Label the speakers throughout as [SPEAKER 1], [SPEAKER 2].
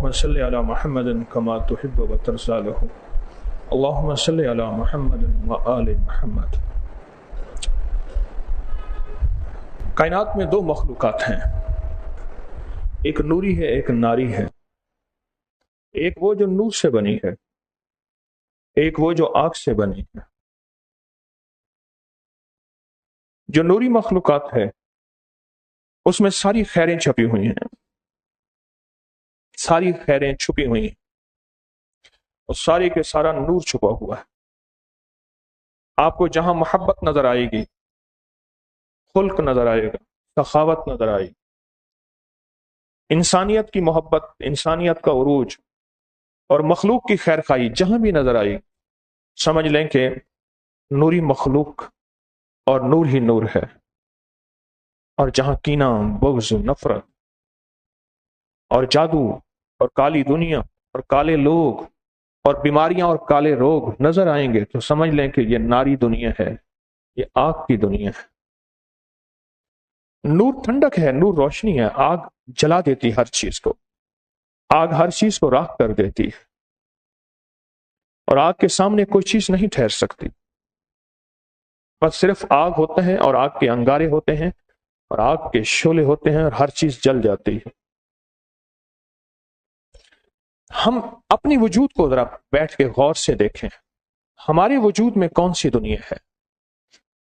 [SPEAKER 1] اللهم صل على محمد كما تحب وترضى له اللهم صل على محمد وآل محمد۔ کائنات میں دو مخلوقات ہیں، ایک نوری ہے ایک ناری ہے۔ ایک وہ جو نور سے بنی ہے، ایک وہ جو آگ سے بنی ہے۔ جو نوری مخلوقات ہے اس میں ساری خیریں چھپی ہوئی ہیں، ساری خیریں چھپی ہوئی ہیں اور سارے کے سارا نور چھپا ہوا ہے۔ آپ کو جہاں محبت نظر آئے گی، خلق نظر آئے گا، سخاوت نظر آئے گی، انسانیت کی محبت، انسانیت کا عروج اور مخلوق کی خیر خواہی جہاں بھی نظر آئے گی، سمجھ لیں کہ نوری مخلوق اور نور ہی نور ہے۔ اور جہاں کینہ، بغض، نفرت اور جادو اور کالی دنیا اور کالے لوگ اور بیماریاں اور کالے روگ نظر آئیں گے تو سمجھ لیں کہ یہ ناری دنیا ہے، یہ آگ کی دنیا ہے۔ نور ٹھنڈک ہے، نور روشنی ہے، آگ جلا دیتی ہر چیز کو، آگ ہر چیز کو راکھ کر دیتی ہے اور آگ کے سامنے کوئی چیز نہیں ٹھہر سکتی، بس صرف آگ ہوتا ہے اور آگ کے انگارے ہوتے ہیں اور آگ کے شعلے ہوتے ہیں اور ہر چیز جل جاتی ہے۔ ہم اپنی وجود کو ذرا بیٹھ کے غور سے دیکھیں، ہمارے وجود میں کون سی دنیا ہے؟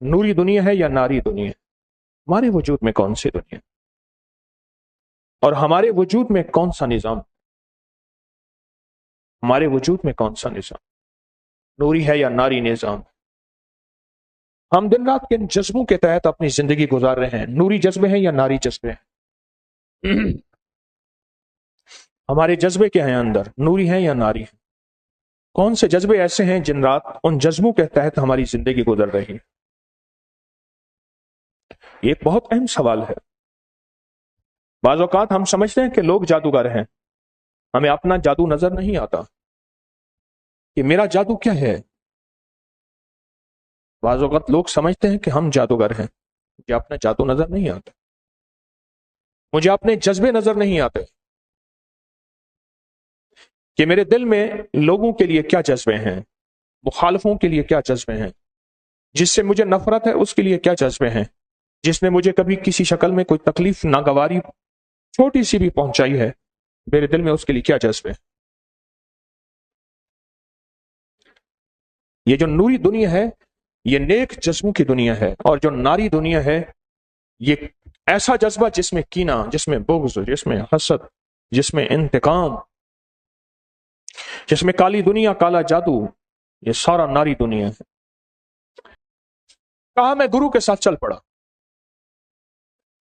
[SPEAKER 1] نوری دنیا ہے یا ناری دنیا ہے؟ ہمارے وجود میں کون سی دنیا ہے؟ اور ہمارے وجود میں کون سا نظام؟ ہمارے وجود میں کون سا نظام؟ نوری ہے یا ناری نظام؟ ہم دن رات کے جذبوں کے تحت اپنی زندگی گزار رہے ہیں، نوری جذبے ہیں یا ناری جذبے ہیں؟ ہمارے جذبے کیا ہیں اندر، نوری ہیں یا ناری ہیں؟ کون سے جذبے ایسے ہیں جن رات ان جذبوں کے تحت ہماری زندگی گزر رہی ہے؟ یہ ایک بہت اہم سوال ہے۔ بعض اوقات ہم سمجھتے ہیں کہ لوگ جادوگر ہیں، ہمیں اپنا جادو نظر نہیں آتا کہ میرا جادو کیا ہے۔ بعض اوقات لوگ سمجھتے ہیں کہ ہم جادوگر ہیں، مجھے اپنا جادو نظر نہیں آتا، مجھے اپنے جذبے نظر نہیں آتے کہ میرے دل میں لوگوں کے لیے کیا جذبے ہیں، مخالفوں کے لیے کیا جذبے ہیں، جس سے مجھے نفرت ہے اس کے لیے کیا جذبے ہیں، جس نے مجھے کبھی کسی شکل میں کوئی تکلیف ناگواری چھوٹی سی بھی پہنچائی ہے، میرے دل میں اس کے لیے کیا جذبے ہیں۔ یہ جو نوری دنیا ہے یہ نیک جذبوں کی دنیا ہے، اور جو ناری دنیا ہے یہ ایسا جذبہ جس میں کینہ، جس میں بغض، جس میں حسد، جس میں انتقام، جس میں کالی دنیا، کالا جادو، یہ سارا ناری دنیا ہے۔ کہا میں گرو کے ساتھ چل پڑا،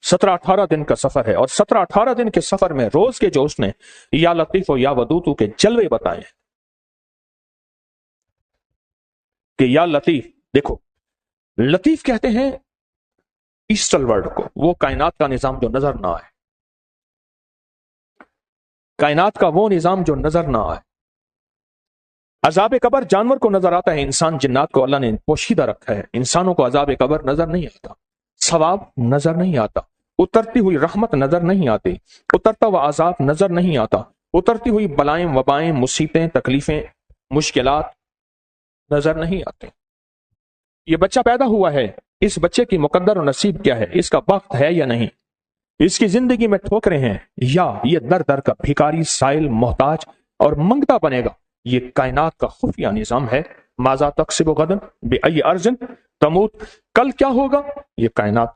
[SPEAKER 1] 17-18 دن کا سفر ہے، اور 17-18 دن کے سفر میں روز کے جو اس نے یا لطیف و یا ودود کے جلوے بتائے کہ یا لطیف، دیکھو لطیف کہتے ہیں ایسٹل ورڈ کو، وہ کائنات کا نظام جو نظر نہ آئے، کائنات کا وہ نظام جو نظر نہ آئے۔ عذاب قبر جانور کو نظر آتا ہے، انسان جنات کو اللہ نے پوشیدہ رکھا ہے، انسانوں کو عذاب قبر نظر نہیں آتا، ثواب نظر نہیں آتا، اترتی ہوئی رحمت نظر نہیں آتی، اترتا ہوا عذاب نظر نہیں آتا، اترتی ہوئی بلائیں، وبائیں، مصیبتیں، تکلیفیں، مشکلات نظر نہیں آتے۔ یہ بچہ پیدا ہوا ہے، اس بچے کی مقدر و نصیب کیا ہے، اس کا وقت ہے یا نہیں، اس کی زندگی میں ٹھوکریں ہیں یا یہ در در کا بھیکاری، سائل، محتاج اور منگتا بنے گا۔ یہ کائنات کا خفیہ نظام ہے۔ ماذا تکسب غدا بأی ارض تموت، کل کیا ہوگا، یہ کائنات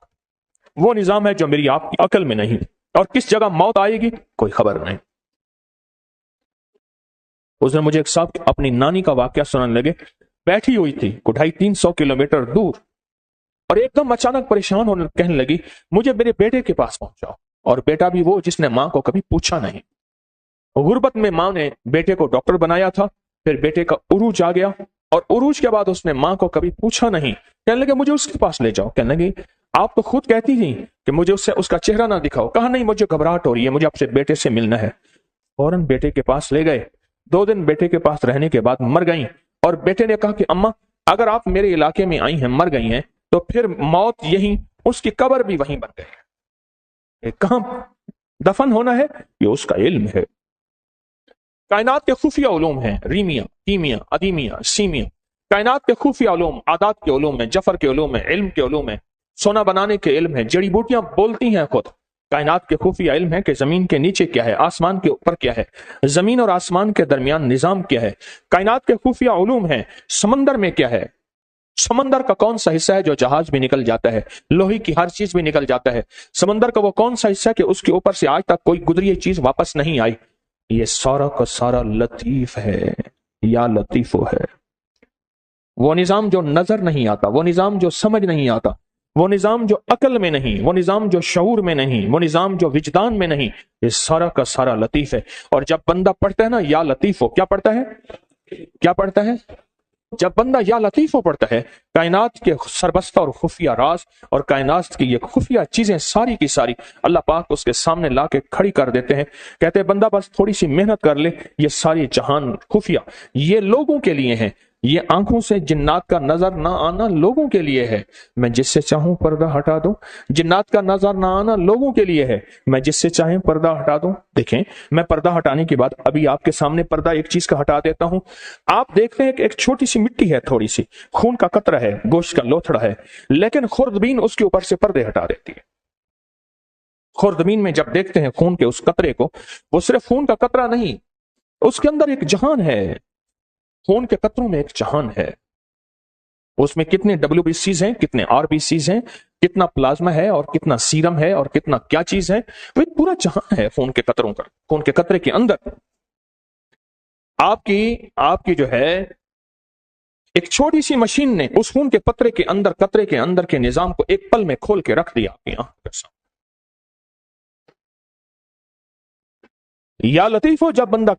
[SPEAKER 1] وہ نظام ہے جو میری آپ کی عقل میں نہیں، اور کس جگہ موت آئے گی کوئی خبر نہیں۔ اس نے مجھے ایک صاحب اپنی نانی کا واقعہ سنانے لگے، بیٹھی ہوئی تھی 250-300 کلومیٹر دور، اور ایک دم اچانک پریشان ہونے کہنے لگی مجھے میرے بیٹے کے پاس پہنچاؤ، اور بیٹا بھی وہ جس نے ماں کو کبھی پوچھا نہیں۔ غربت میں ماں نے بیٹے کو ڈاکٹر بنایا تھا، پھر بیٹے کا عروج آ گیا، اور عروج کے بعد اس نے ماں کو کبھی پوچھا نہیں، کہنے لگے مجھے اس کے پاس لے جاؤ، کہنے لگی آپ تو خود کہتی تھی کہ مجھے اس کا چہرہ نہ دکھاؤ، کہا نہیں مجھے گھبراہٹ ہو رہی ہے، مجھے آپ سے بیٹے سے ملنا ہے۔ فوراً بیٹے کے پاس لے گئے، 2 دن بیٹے کے پاس رہنے کے بعد مر گئیں، اور بیٹے نے کہا کہ اماں اگر آپ میرے علاقے میں آئی ہیں، مر گئی ہیں، تو پھر موت یہیں، اس کی قبر بھی وہیں بن گئی، کہاں دفن ہونا ہے یہ اس کا علم ہے۔ کائنات کے خفیہ علوم ہیں، ریمیا، کیمیا، ادیمیا، سیمیا، کائنات کے خفیہ علوم، عادات کے علوم ہیں، جفر کے علوم ہیں، علم کے علوم ہیں، سونا بنانے کے علم ہیں، جڑی بوٹیاں بولتی ہیں خود۔ کائنات کے خفیہ علم ہے کہ زمین کے نیچے کیا ہے، آسمان کے اوپر کیا ہے، زمین اور آسمان کے درمیان نظام کیا ہے۔ کائنات کے خفیہ علوم ہیں، سمندر میں کیا ہے، سمندر کا کون سا حصہ ہے جو جہاز بھی نکل جاتا ہے، لوہے کی ہر چیز بھی نکل جاتا ہے، سمندر کا وہ کون سا حصہ ہے کہ اس کے اوپر سے آج تک کوئی گزری چیز واپس نہیں آئی۔ یہ سارا کا سارا لطیف ہے، یا لطیفو ہے۔ وہ نظام جو نظر نہیں آتا، وہ نظام جو سمجھ نہیں آتا، وہ نظام جو عقل میں نہیں، وہ نظام جو شعور میں نہیں، وہ نظام جو وجدان میں نہیں، یہ سارا کا سارا لطیف ہے۔ اور جب بندہ پڑھتا ہے نا یا لطیفو، کیا پڑھتا ہے، کیا پڑھتا ہے؟ جب بندہ یا لطیفو پڑھتا ہے، کائنات کے سربستہ اور خفیہ راز اور کائنات کی یہ خفیہ چیزیں ساری کی ساری اللہ پاک اس کے سامنے لا کے کھڑی کر دیتے ہیں۔ کہتے ہیں بندہ بس تھوڑی سی محنت کر لے، یہ ساری جہان خفیہ یہ لوگوں کے لیے ہیں۔ یہ آنکھوں سے جنات کا نظر نہ آنا لوگوں کے لیے ہے، میں جس سے چاہوں پردہ ہٹا دوں۔ جنات کا نظر نہ آنا لوگوں کے لیے ہے، میں جس سے چاہیں پردہ ہٹا دوں۔ دیکھیں، میں پردہ ہٹانے کے بعد ابھی آپ کے سامنے پردہ ایک چیز کا ہٹا دیتا ہوں۔ آپ دیکھتے ہیں کہ ایک چھوٹی سی مٹی ہے، تھوڑی سی خون کا قطرہ ہے، گوشت کا لوتھڑا ہے، لیکن خوردبین اس کے اوپر سے پردے ہٹا دیتی ہے۔ خوردبین میں جب دیکھتے ہیں خون کے اس قطرے کو، وہ صرف خون کا قطرہ نہیں، اس کے اندر ایک جہان ہے۔ خون کے قطروں میں ایک جہان ہے، اس میں کتنے WBCs ہیں، کتنے RBCs ہیں، کتنا پلازما ہے اور کتنا سیرم ہے اور کتنا کیا چیز ہے، وہ ایک پورا جہان ہے خون کے قطروں کا۔ خون کے قطرے کے اندر آپ کی جو ہے ایک چھوٹی سی مشین نے اس خون کے قطرے کے اندر کے نظام کو ایک پل میں کھول کے رکھ دیا آپ کی آنکھ کے سامنے۔ یا لطیفو جب بندہ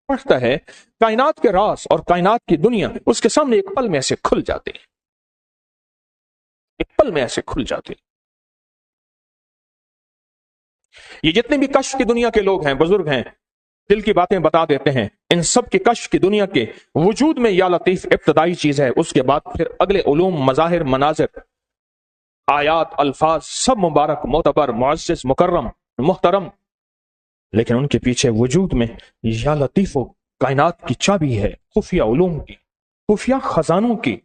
[SPEAKER 1] پڑھتا ہے، کائنات کے راز اور کائنات کی دنیا اس کے سامنے ایک پل میں ایسے کھل جاتے ہیں، ایک پل میں ایسے کھل جاتے ہیں۔ یہ جتنے بھی کشف کی دنیا کے لوگ ہیں، بزرگ ہیں، دل کی باتیں بتا دیتے ہیں، ان سب کے کشف کی دنیا کے وجود میں یا لطیف ابتدائی چیز ہے۔ اس کے بعد پھر اگلے علوم، مظاہر، مناظر، آیات، الفاظ سب مبارک، معتبر، معزز، مکرم، محترم، لیکن ان کے پیچھے وجود میں یا لطیف و کائنات کی چابی ہے، خفیہ علوم کی، خفیہ خزانوں کی۔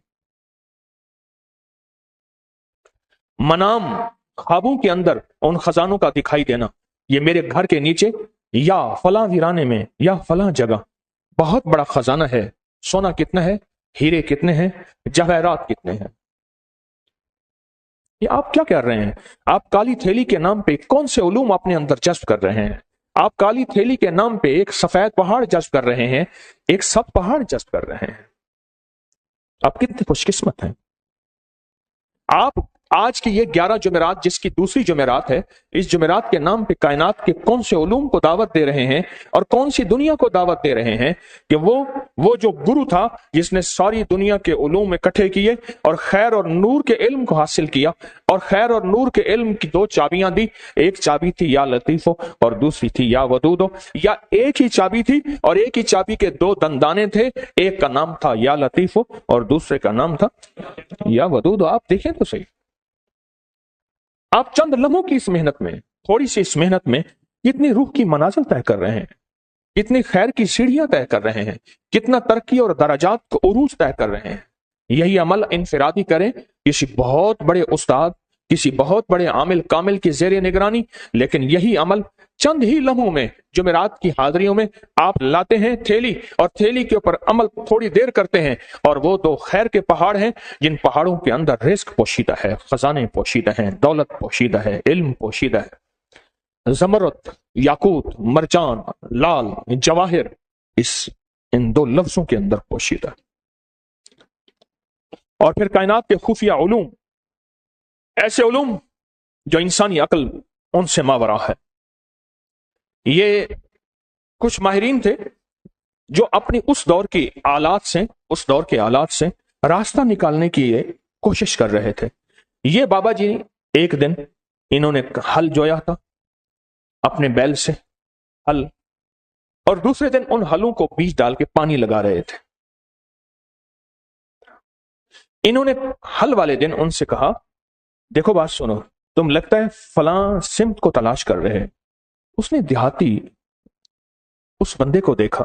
[SPEAKER 1] منام، خوابوں کے اندر ان خزانوں کا دکھائی دینا، یہ میرے گھر کے نیچے یا فلاں ویرانے میں یا فلاں جگہ بہت بڑا خزانہ ہے، سونا کتنا ہے، ہیرے کتنے ہیں، جواہرات کتنے ہیں۔ یہ آپ کیا کر رہے ہیں؟ آپ کالی تھیلی کے نام پہ کون سے علوم اپنے اندر جذب کر رہے ہیں؟ آپ کالی تھیلی کے نام پہ ایک سفید پہاڑ جذب کر رہے ہیں، ایک سب پہاڑ جذب کر رہے ہیں۔ آپ کتنے خوش قسمت ہیں۔ آپ آج کی یہ 11 جمعرات جس کی دوسری جمعرات ہے، اس جمعرات کے نام پہ کائنات کے کون سے علوم کو دعوت دے رہے ہیں اور کون سی دنیا کو دعوت دے رہے ہیں کہ وہ جو گرو تھا جس نے ساری دنیا کے علوم اکٹھے کیے اور خیر اور نور کے علم کو حاصل کیا، اور خیر اور نور کے علم کی 2 چابیاں دی، ایک چابی تھی یا لطیفو اور دوسری تھی یا ودودو، یا ایک ہی چابی تھی اور ایک ہی چابی کے 2 دندانے تھے، ایک کا نام تھا یا لطیفو اور دوسرے کا نام تھا یا ودودو۔ آپ دیکھیں تو صحیح، آپ چند لمحوں کی اس محنت میں، تھوڑی سی اس محنت میں کتنی روح کی منازل طے کر رہے ہیں، کتنی خیر کی سیڑھیاں طے کر رہے ہیں، کتنا ترقی اور درجات کو عروج طے کر رہے ہیں۔ یہی عمل انفرادی کریں کسی بہت بڑے استاد، کسی بہت بڑے عامل کامل کی زیر نگرانی، لیکن یہی عمل چند ہی لمحوں میں جمعرات کی حاضریوں میں آپ لاتے ہیں تھیلی، اور تھیلی کے اوپر عمل تھوڑی دیر کرتے ہیں، اور وہ 2 خیر کے پہاڑ ہیں جن پہاڑوں کے اندر رزق پوشیدہ ہے، خزانے پوشیدہ ہیں، دولت پوشیدہ ہے، علم پوشیدہ ہے، زمرد، یاقوت، مرجان، لال، جواہر ان 2 لفظوں کے اندر پوشیدہ ہے۔ اور پھر کائنات کے خفیہ علوم، ایسے علوم جو انسانی عقل ان سے ماورا ہے۔ یہ کچھ ماہرین تھے جو اپنی اس دور کے آلات سے راستہ نکالنے کی کوشش کر رہے تھے۔ یہ بابا جی ایک دن انہوں نے ہل جویا تھا اپنے بیل سے، ہل، اور دوسرے دن ان ہلوں کو بیج ڈال کے پانی لگا رہے تھے۔ انہوں نے ہل والے دن ان سے کہا، دیکھو بات سنو، تم لگتا ہے فلاں سمت کو تلاش کر رہے۔ اس نے دیہاتی اس بندے کو دیکھا،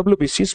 [SPEAKER 1] WBCs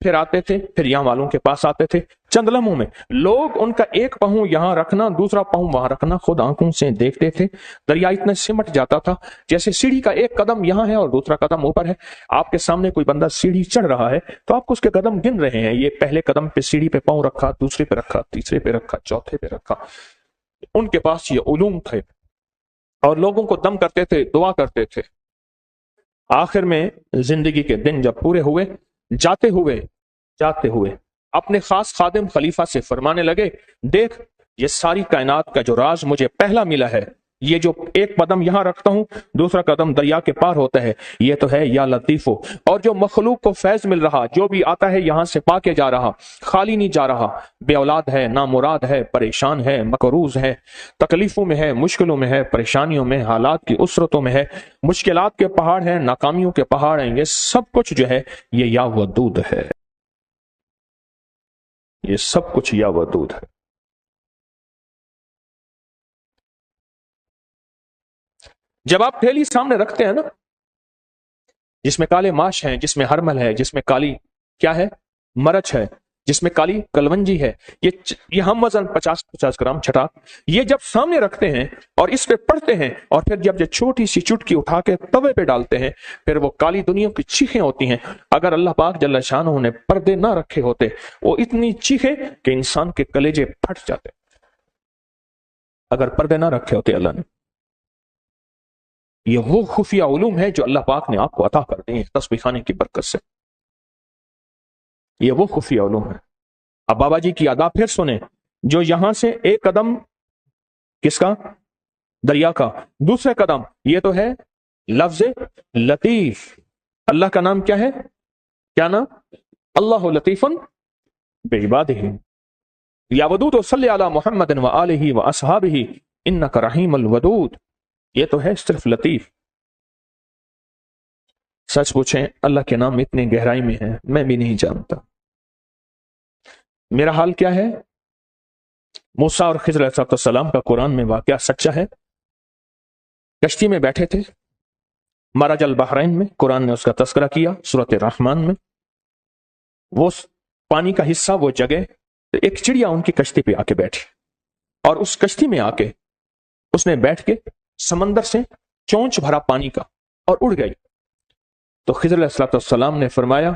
[SPEAKER 1] پھر آتے تھے، پھر یہاں والوں کے پاس آتے تھے چند لمحوں میں۔ لوگ ان کا ایک پاؤں یہاں رکھنا، دوسرا پاؤں وہاں رکھنا خود آنکھوں سے دیکھتے تھے۔ دریا اتنا سمٹ جاتا تھا جیسے سیڑھی کا ایک قدم یہاں ہے اور دوسرا قدم اوپر ہے۔ آپ کے سامنے کوئی بندہ سیڑھی چڑھ رہا ہے تو آپ اس کے قدم گن رہے ہیں، یہ پہلے قدم پہ سیڑھی پہ پاؤں رکھا، دوسرے پہ رکھا، تیسرے پہ رکھا، چوتھے پہ رکھا۔ ان کے پاس یہ علوم تھے اور لوگوں کو دم کرتے تھے، دعا کرتے تھے۔ آخر میں زندگی کے دن جب پورے ہوئے، جاتے ہوئے اپنے خاص خادم خلیفہ سے فرمانے لگے، دیکھ یہ ساری کائنات کا جو راز مجھے پہلا ملا ہے، یہ جو ایک قدم یہاں رکھتا ہوں دوسرا قدم دریا کے پار ہوتا ہے، یہ تو ہے یا لطیفو۔ اور جو مخلوق کو فیض مل رہا، جو بھی آتا ہے یہاں سے پا کے جا رہا، خالی نہیں جا رہا، بے اولاد ہے، نامراد ہے، پریشان ہے، مقروض ہے، تکلیفوں میں ہے، مشکلوں میں ہے، پریشانیوں میں، حالات کی اسرتوں میں ہے، مشکلات کے پہاڑ ہیں، ناکامیوں کے پہاڑ ہیں، یہ سب کچھ جو ہے یہ یا ودود ہے، یہ سب کچھ یا ودود ہے۔ جب آپ تھیلی سامنے رکھتے ہیں نا، جس میں کالے ماش ہیں، جس میں ہرمل ہے، جس میں کالی کیا ہے مرچ ہے، جس میں کالی کلونجی ہے، یہ ہم وزن 50 گرام چھٹا، یہ جب سامنے رکھتے ہیں اور اس پہ پڑھتے ہیں اور پھر جب یہ چھوٹی سی چٹکی اٹھا کے توے پہ ڈالتے ہیں، پھر وہ کالی دنیا کی چیخیں ہوتی ہیں۔ اگر اللہ پاک جل شانہ نے پردے نہ رکھے ہوتے، وہ اتنی چیخیں کہ انسان کے کلیجے پھٹ جاتے، اگر پردے نہ رکھے ہوتے اللہ نے۔ یہ وہ خفیہ علوم ہے جو اللہ پاک نے آپ کو عطا کر دی ہیں تسبیح خانے کی برکت سے، یہ وہ خفیہ علوم ہے۔ اب بابا جی کی ادا پھر سنیں، جو یہاں سے ایک قدم کس کا؟ دریا کا، دوسرے قدم یہ تو ہے لفظ لطیف۔ اللہ کا نام کیا ہے؟ کیا نام؟ اللہ لطیف بعبادہ۔ یا ودود صلی علی محمد و آلہ و اصحابہ انک رحیم الودود، یہ تو ہے صرف لطیف۔ سچ پوچھیں اللہ کے نام اتنے گہرائی میں ہیں میں بھی نہیں جانتا۔ میرا حال کیا ہے؟ موسیٰ اور خضر علیہ السلام کا قرآن میں واقعہ سچا ہے۔ کشتی میں بیٹھے تھے مرج البحرین میں، قرآن نے اس کا تذکرہ کیا سورۃ الرحمن میں۔ وہ پانی کا حصہ، وہ جگہ، ایک چڑیا ان کی کشتی پہ آ کے بیٹھی اور اس کشتی میں آ کے اس نے بیٹھ کے سمندر سے چونچ بھرا پانی کا اور اڑ گئی۔ تو خضر علیہ السلام نے فرمایا،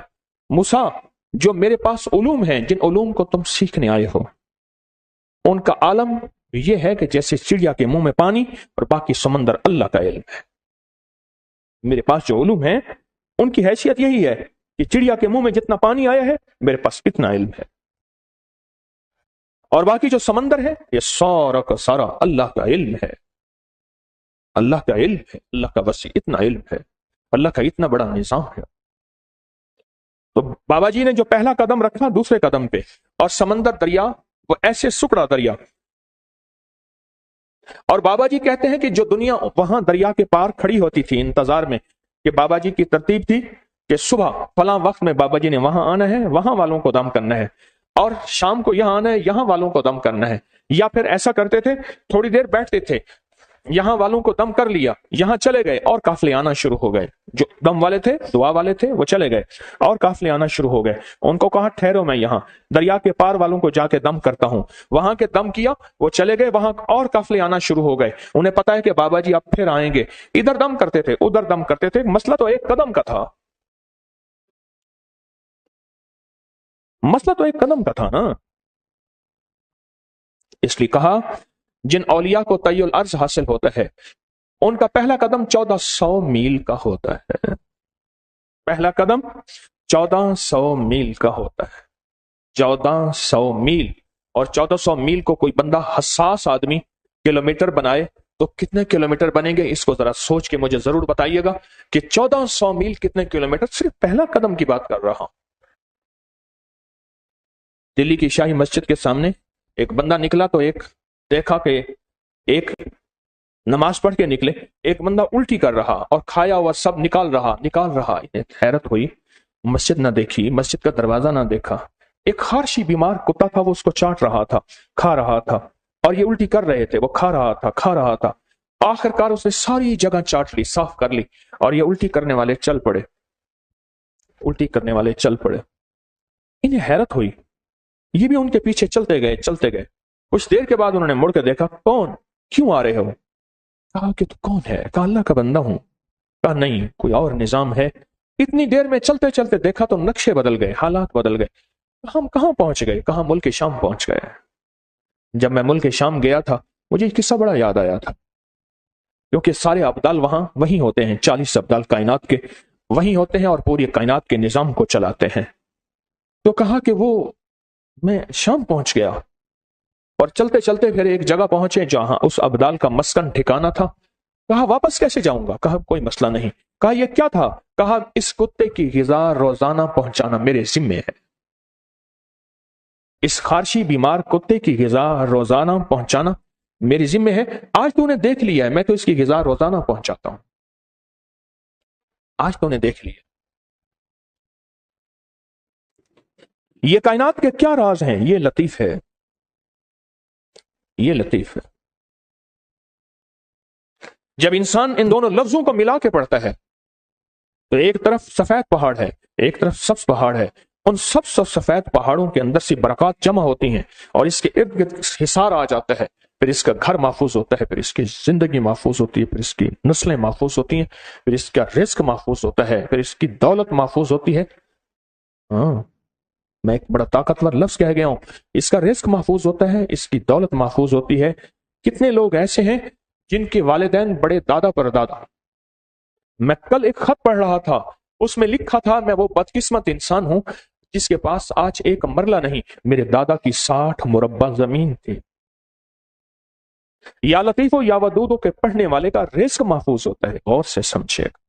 [SPEAKER 1] موسیٰ جو میرے پاس علوم ہیں، جن علوم کو تم سیکھنے آئے ہو، ان کا عالم یہ ہے کہ جیسے چڑیا کے منہ میں پانی اور باقی سمندر اللہ کا علم ہے۔ میرے پاس جو علوم ہیں ان کی حیثیت یہی ہے کہ چڑیا کے منہ میں جتنا پانی آیا ہے میرے پاس اتنا علم ہے، اور باقی جو سمندر ہے یہ سارا کا سارا اللہ کا علم ہے، اللہ کا علم ہے، اللہ کا وسیع اتنا علم ہے، اللہ کا اتنا بڑا نظام ہے۔ تو بابا جی نے جو پہلا قدم رکھا دوسرے قدم پہ، اور سمندر دریا وہ ایسے سکڑا دریا، اور بابا جی کہتے ہیں کہ جو دنیا وہاں دریا کے پار کھڑی ہوتی تھی انتظار میں، کہ بابا جی کی ترتیب تھی کہ صبح فلاں وقت میں بابا جی نے وہاں آنا ہے، وہاں والوں کو دم کرنا ہے، اور شام کو یہاں آنا ہے، یہاں والوں کو دم کرنا ہے۔ یا پھر ایسا کرتے تھے تھوڑی دیر بیٹھتے تھے، یہاں والوں کو دم کر لیا، یہاں چلے گئے اور قافلے آنا شروع ہو گئے، جو دم والے تھے دعا والے تھے وہ چلے گئے اور قافلے آنا شروع ہو گئے۔ ان کو کہا ٹھہرو میں یہاں دریا کے پار والوں کو جا کے دم کرتا ہوں، وہاں کے دم کیا، وہ چلے گئے، وہاں اور قافلے آنا شروع ہو گئے۔ انہیں پتا ہے کہ بابا جی اب پھر آئیں گے، ادھر دم کرتے تھے ادھر دم کرتے تھے، مسئلہ تو ایک قدم کا تھا، مسئلہ تو ایک قدم کا تھا نا۔ اس لیے کہا جن اولیاء کو طی الارض حاصل ہوتا ہے ان کا پہلا قدم 1400 میل کا ہوتا ہے، پہلا قدم 1400 میل کا ہوتا ہے، 1400 میل، اور 1400 میل کو کوئی بندہ حساس آدمی کلومیٹر بنائے تو کتنے کلومیٹر بنیں گے، اس کو ذرا سوچ کے مجھے ضرور بتائیے گا کہ 1400 میل کتنے کلومیٹر، صرف پہلا قدم کی بات کر رہا ہوں۔ دلی کی شاہی مسجد کے سامنے ایک بندہ نکلا تو ایک دیکھا کہ ایک نماز پڑھ کے نکلے، ایک بندہ الٹی کر رہا اور کھایا ہوا سب نکال رہا۔ انہیں حیرت ہوئی، مسجد نہ دیکھی، مسجد کا دروازہ نہ دیکھا، ایک خارشی بیمار کتا تھا وہ اس کو چاٹ رہا تھا، کھا رہا تھا، اور یہ الٹی کر رہے تھے، وہ کھا رہا تھا۔ آخر کار اس نے ساری جگہ چاٹ لی، صاف کر لی، اور یہ الٹی کرنے والے چل پڑے۔ انہیں حیرت ہوئی، یہ بھی ان کے پیچھے چلتے گئے چلتے گئے۔ کچھ دیر کے بعد انہوں نے مڑ کے دیکھا، کون، کیوں آ رہے ہو؟ کہا کہ تو کون ہے؟ کہا اللہ کا بندہ ہوں۔ کہا نہیں، کوئی اور نظام ہے۔ اتنی دیر میں چلتے چلتے دیکھا تو نقشے بدل گئے، حالات بدل گئے۔ ہم کہاں پہنچ گئے؟ کہاں ملک شام پہنچ گئے۔ جب میں ملک شام گیا تھا مجھے ایک قصہ بڑا یاد آیا تھا، کیونکہ سارے ابدال وہاں وہی ہوتے ہیں، 40 ابدال کائنات کے وہی ہوتے ہیں اور پوری کائنات کے نظام کو چلاتے ہیں۔ تو کہا کہ وہ میں شام پہنچ گیا اور چلتے چلتے پھر ایک جگہ پہنچے جہاں اس ابدال کا مسکن ٹھکانہ تھا۔ کہا واپس کیسے جاؤں گا؟ کہا کوئی مسئلہ نہیں۔ کہا یہ کیا تھا؟ کہا اس کتے کی غذا روزانہ پہنچانا میرے ذمے ہے، اس خارشی بیمار کتے کی غذا روزانہ پہنچانا میری ذمہ ہے۔ آج تو نے دیکھ لیا ہے، میں تو اس کی غذا روزانہ پہنچاتا ہوں، آج تو نے دیکھ لیا۔ یہ کائنات کے کیا راز ہیں؟ یہ لطیف ہے، یہ لطیف ہے۔ جب انسان ان دونوں لفظوں کو ملا کے پڑھتا ہے تو ایک طرف سفید پہاڑ ہے، ایک طرف سبز پہاڑ ہے، ان سب سفید پہاڑوں کے اندر سے برکات جمع ہوتی ہیں اور اس کے ارد گرد حصار آ جاتا ہے، پھر اس کا گھر محفوظ ہوتا ہے، پھر اس کی زندگی محفوظ ہوتی ہے، پھر اس کی نسلیں محفوظ ہوتی ہیں، پھر اس کا رزق محفوظ ہوتا ہے، پھر اس کی دولت محفوظ ہوتی ہے۔ ہاں، میں ایک بڑا طاقتور لفظ کہہ گیا ہوں، اس کا رزق محفوظ ہوتا ہے، اس کی دولت محفوظ ہوتی ہے۔ کتنے لوگ ایسے ہیں جن کے والدین بڑے دادا پر دادا، میں کل ایک خط پڑھ رہا تھا، اس میں لکھا تھا میں وہ بدقسمت انسان ہوں جس کے پاس آج ایک مرلہ نہیں، میرے دادا کی 60 مربع زمین تھی۔ یا لطیف و یا ودود کے پڑھنے والے کا رزق محفوظ ہوتا ہے، غور سے سمجھے گا۔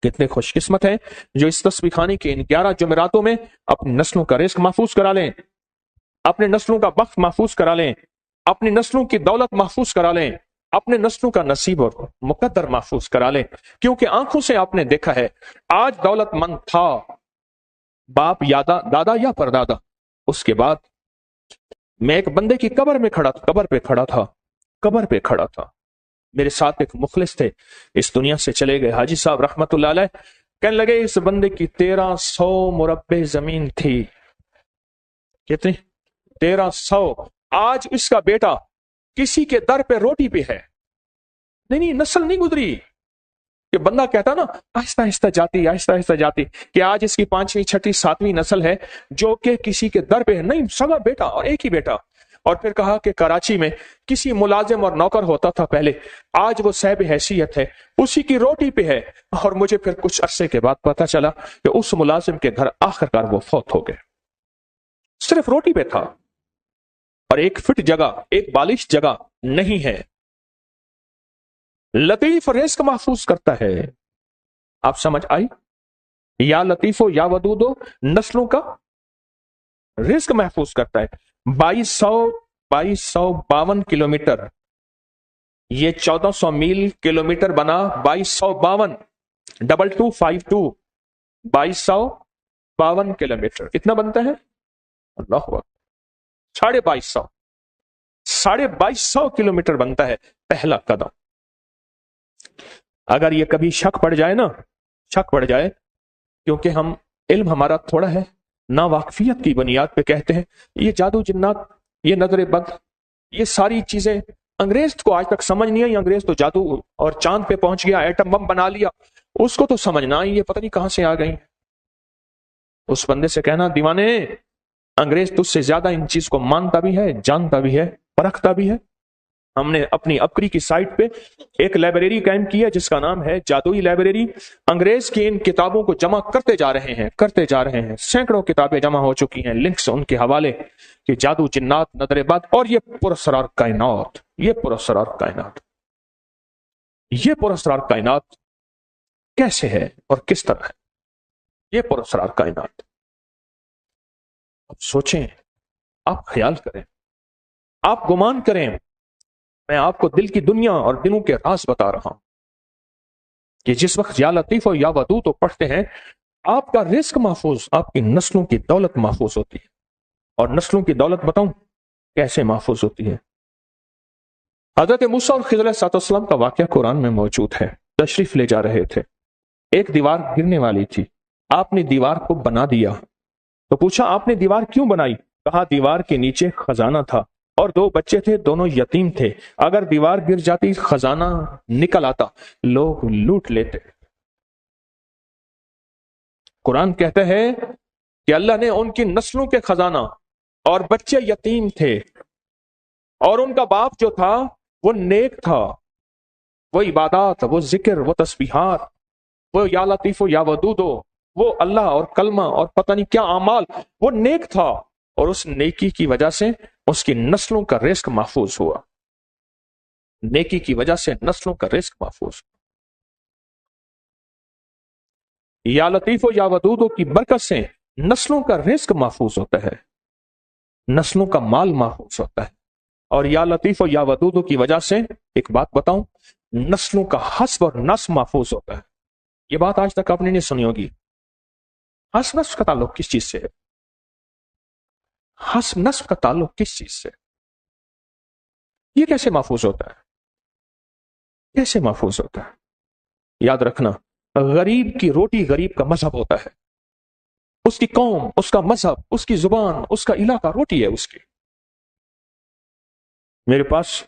[SPEAKER 1] کتنے خوش قسمت ہیں جو اس تسبیح خانے کے ان 11 جمعراتوں میں اپنی نسلوں کا رزق محفوظ کرا لیں، اپنے نسلوں کا بخت محفوظ کرا لیں، اپنی نسلوں کی دولت محفوظ کرا لیں، اپنے نسلوں کا نصیب اور مقدر محفوظ کرا لیں۔ کیونکہ آنکھوں سے آپ نے دیکھا ہے، آج دولت مند تھا باپ یا دادا یا پردادا، اس کے بعد میں ایک بندے کی قبر پہ کھڑا تھا، میرے ساتھ ایک مخلص تھے، اس دنیا سے چلے گئے، حاجی صاحب رحمت اللہ علیہ، کہنے لگے اس بندے کی 1300 مربع زمین تھی۔ کتنی؟ 1300۔ آج اس کا بیٹا کسی کے در پہ روٹی پہ ہے۔ نہیں، نسل نہیں گزری، کہ بندہ کہتا نا آہستہ آہستہ جاتی کہ آج اس کی 5ویں 6ٹھی 7ویں نسل ہے جو کہ کسی کے در پہ ہے۔ نہیں، سگا بیٹا اور ایک ہی بیٹا۔ اور پھر کہا کہ کراچی میں کسی ملازم اور نوکر ہوتا تھا پہلے، آج وہ صاحب حیثیت ہے، اسی کی روٹی پہ ہے۔ اور مجھے پھر کچھ عرصے کے بعد پتا چلا کہ اس ملازم کے گھر آخرکار وہ فوت ہو گئے، صرف روٹی پہ تھا اور ایک فٹ جگہ، ایک بالش جگہ نہیں ہے۔ لطیف رزق محفوظ کرتا ہے۔ آپ سمجھ آئی؟ یا لطیف ہو یا ودود ہو، نسلوں کا رزق محفوظ کرتا ہے۔ 2252 کلومیٹر، یہ 1400 میل کلومیٹر بنا 2252، 2252، 2252 کلومیٹر کتنا بنتا ہے؟ اللہ اکبر، 2250 کلومیٹر بنتا ہے پہلا قدم۔ اگر یہ کبھی شک پڑ جائے کیونکہ علم ہمارا تھوڑا ہے، ناواقفیت کی بنیاد پہ کہتے ہیں یہ جادو جنات، یہ نظر بد، یہ ساری چیزیں انگریز کو آج تک سمجھ نہیں آئی۔ انگریز تو جادو اور چاند پہ پہنچ گیا، ایٹم بم بنا لیا، اس کو تو سمجھنا ہی، یہ پتہ نہیں کہاں سے آ گئی۔ اس بندے سے کہنا دیوانے، انگریز تجھ سے زیادہ ان چیز کو مانتا بھی ہے، جانتا بھی ہے، پرکھتا بھی ہے۔ ہم نے اپنی اپکری کی سائٹ پہ ایک لائبریری قائم کی ہے جس کا نام ہے جادوئی لائبریری۔ انگریز کی ان کتابوں کو جمع کرتے جا رہے ہیں، سینکڑوں کتابیں جمع ہو چکی ہیں، لنکس ان کے حوالے کہ جادو جنات، نظر بد اور یہ پراسرار کائنات کیسے ہے اور کس طرح ہے یہ پراسرار کائنات۔ اب سوچیں، آپ خیال کریں، آپ گمان کریں، میں آپ کو دل کی دنیا اور دلوں کے راز بتا رہا ہوں کہ جس وقت یا لطیف و یا ودود تو پڑھتے ہیں، آپ کا رزق محفوظ، آپ کی نسلوں کی دولت محفوظ ہوتی ہے۔ اور نسلوں کی دولت بتاؤں کیسے محفوظ ہوتی ہے؟ حضرت موسیٰ اور خضر علیہ السلام کا واقعہ قرآن میں موجود ہے۔ تشریف لے جا رہے تھے، ایک دیوار گرنے والی تھی، آپ نے دیوار کو بنا دیا۔ تو پوچھا آپ نے دیوار کیوں بنائی؟ کہا دیوار کے نیچے خزانہ تھا اور 2 بچے تھے، دونوں یتیم تھے، اگر دیوار گر جاتی خزانہ نکل آتا، لوگ لوٹ لیتے۔ قرآن کہتا ہے کہ اللہ نے ان کی نسلوں کے خزانہ، اور بچے یتیم تھے، اور ان کا باپ جو تھا وہ نیک تھا، وہ عبادات، وہ ذکر، وہ تسبیحات، وہ یا لطیف و یا ودودو، وہ اللہ اور کلمہ اور پتہ نہیں کیا اعمال، وہ نیک تھا، اور اس نیکی کی وجہ سے اس کی نسلوں کا رزق محفوظ ہوا۔ نیکی کی وجہ سے نسلوں کا رزق محفوظ ہوا۔ یا لطیف و یا ودودو کی برکت سے نسلوں کا رزق محفوظ ہوتا ہے، نسلوں کا مال محفوظ ہوتا ہے۔ اور یا لطیف و یا ودودو کی وجہ سے ایک بات بتاؤں، نسلوں کا حسب اور نسب محفوظ ہوتا ہے۔ یہ بات آج تک آپ نے نہیں سنی ہوگی۔ حسب نسب کا تعلق کس چیز سے ہے؟ حسب نسب کا تعلق کس چیز سے؟ یہ کیسے محفوظ ہوتا ہے؟ کیسے محفوظ ہوتا ہے؟ یاد رکھنا، غریب کی روٹی غریب کا مذہب ہوتا ہے، اس کی قوم، اس کا مذہب، اس کی زبان، اس کا علاقہ روٹی ہے اس کی۔ میرے پاس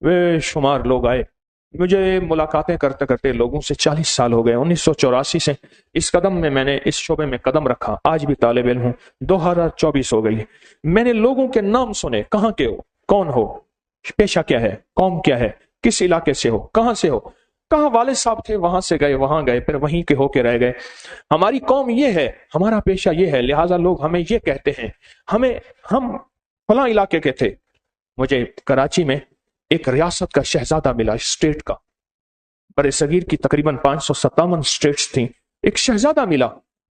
[SPEAKER 1] بے شمار لوگ آئے، مجھے ملاقاتیں کرتے کرتے لوگوں سے 40 سال ہو گئے۔ 1984 سے اس قدم میں نے اس شعبے میں قدم رکھا، آج بھی طالب علم ہوں، 2024 ہو گئی۔ میں نے لوگوں کے نام سنے، کہاں کے ہو، کون ہو، پیشہ کیا ہے، قوم کیا ہے، کس علاقے سے ہو، کہاں سے ہو، کہاں والد صاحب تھے وہاں سے گئے، وہاں گئے، پھر وہیں کے ہو کے رہ گئے۔ ہماری قوم یہ ہے، ہمارا پیشہ یہ ہے، لہٰذا لوگ ہمیں یہ کہتے ہیں، ہم فلاں علاقے کے تھے۔ مجھے کراچی میں ایک ریاست کا شہزادہ ملا، اسٹیٹ کا، بر صغیر کی تقریباً 557 اسٹیٹس تھیں، ایک شہزادہ ملا،